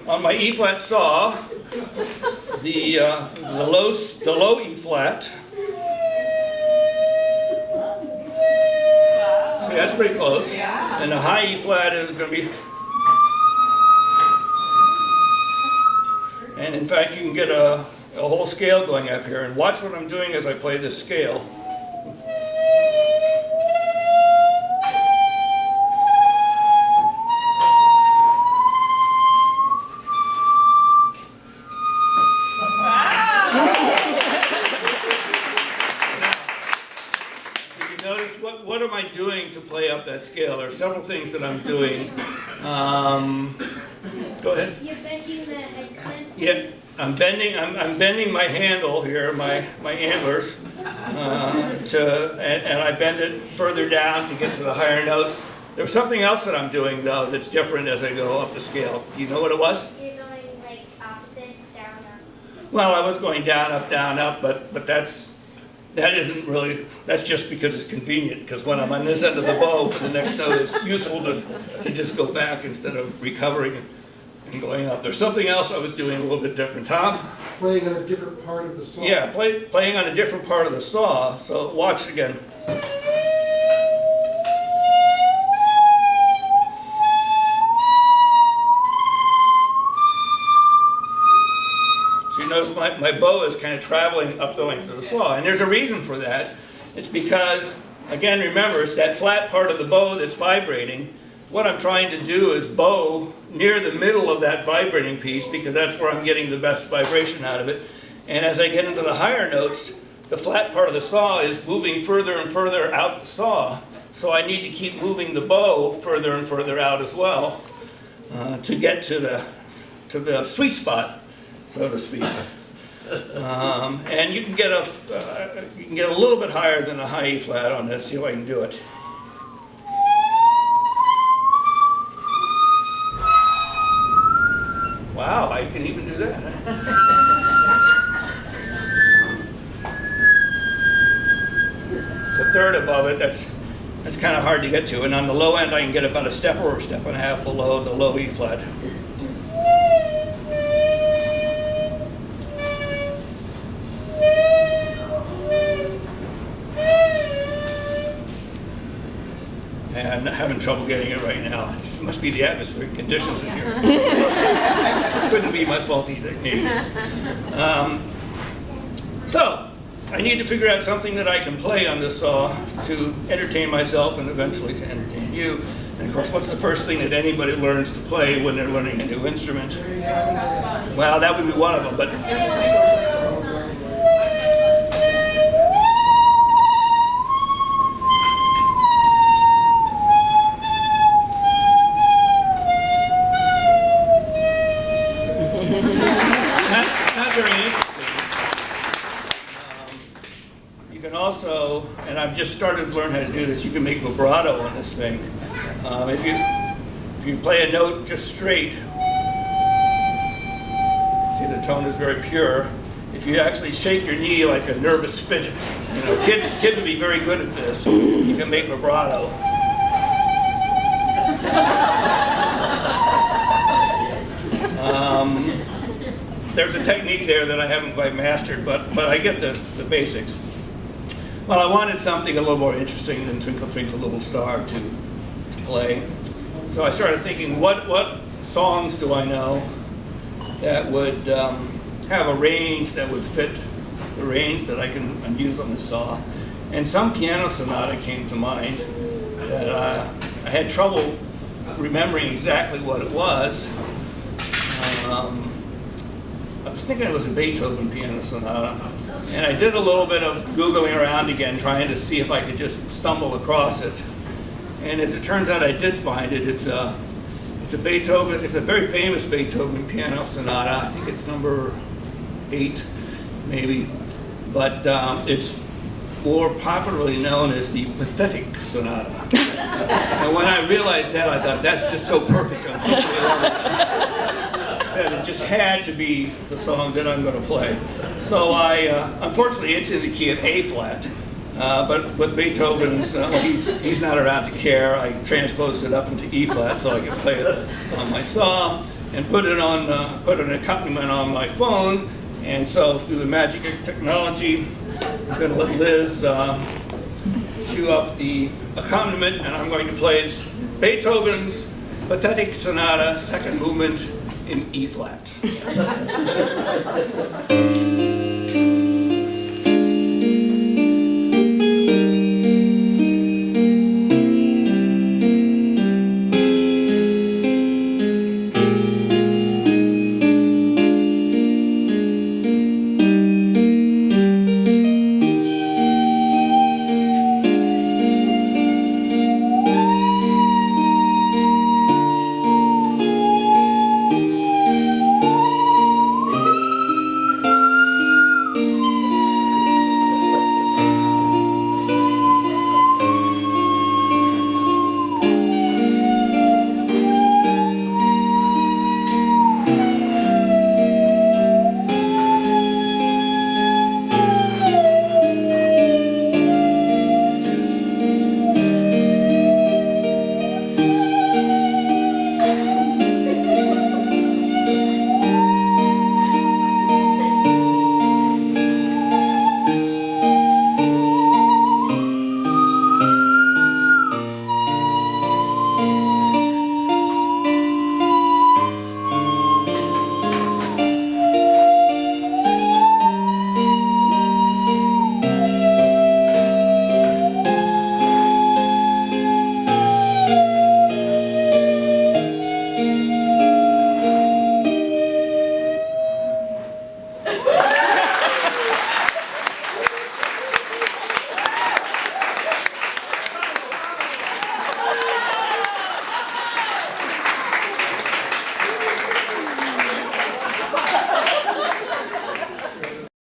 on my E flat saw, the low E flat. See, that's pretty close. Yeah. And the high E flat is going to be. And in fact, you can get a whole scale going up here. And watch what I'm doing as I play this scale. What am I doing to play up that scale? There are several things that I'm doing. Go ahead. You're bending the head clamps. Yeah, I'm bending my handle here, my antlers, and I bend it further down to get to the higher notes. There's something else that I'm doing though that's different as I go up the scale. Do you know what it was? You're going like opposite, down, up. Well, I was going down, up, but that isn't really, that's just because it's convenient, because when I'm on this end of the bow for the next note, it's useful to just go back instead of recovering and going up. There's something else I was doing a little bit different. Tom? Playing on a different part of the saw. Yeah, playing on a different part of the saw. So watch again. So you notice my bow is kind of traveling up the length of the saw, and there's a reason for that. It's because, again, remember, it's that flat part of the bow that's vibrating. What I'm trying to do is bow near the middle of that vibrating piece, because that's where I'm getting the best vibration out of it. And as I get into the higher notes, the flat part of the saw is moving further and further out the saw. So I need to keep moving the bow further and further out as well to get to the sweet spot, so to speak. And you can get a little bit higher than a high E flat on this. See if I can do it. Wow, I can even do that. It's a third above it. That's kind of hard to get to. And on the low end, I can get about a step or a step and a half below the low E flat. And I'm having trouble getting it right now. It must be the atmospheric conditions in here. Couldn't be my faulty technique. So, I need to figure out something that I can play on this saw to entertain myself and eventually to entertain you. And of course, what's the first thing that anybody learns to play when they're learning a new instrument? Well, that would be one of them, but not very interesting. You can also, and I've just started to learn how to do this, you can make vibrato on this thing. If you play a note just straight, see the tone is very pure. If you actually shake your knee like a nervous fidget, you know, kids would be very good at this. You can make vibrato. There's a technique there that I haven't quite mastered, but I get the basics. Well, I wanted something a little more interesting than Twinkle Twinkle Little Star to play. So I started thinking, what songs do I know that would have a range that would fit the range that I can use on the saw? And some piano sonata came to mind that I had trouble remembering exactly what it was. I was thinking it was a Beethoven piano sonata, and I did a little bit of Googling around again, trying to see if I could just stumble across it. And as it turns out, I did find it. It's a Beethoven. It's a very famous Beethoven piano sonata. I think it's number 8, maybe, but it's more popularly known as the Pathetic Sonata. And when I realized that, I thought that's just so perfect on so many levels that it just had to be the song that I'm going to play. So unfortunately, it's in the key of A flat. But with Beethoven's, he's not around to care. I transposed it up into E flat so I could play it on my saw. and put an accompaniment on my phone. And so through the magic of technology, I'm going to let Liz cue up the accompaniment, and I'm going to play Beethoven's Pathetic Sonata, second movement in E flat.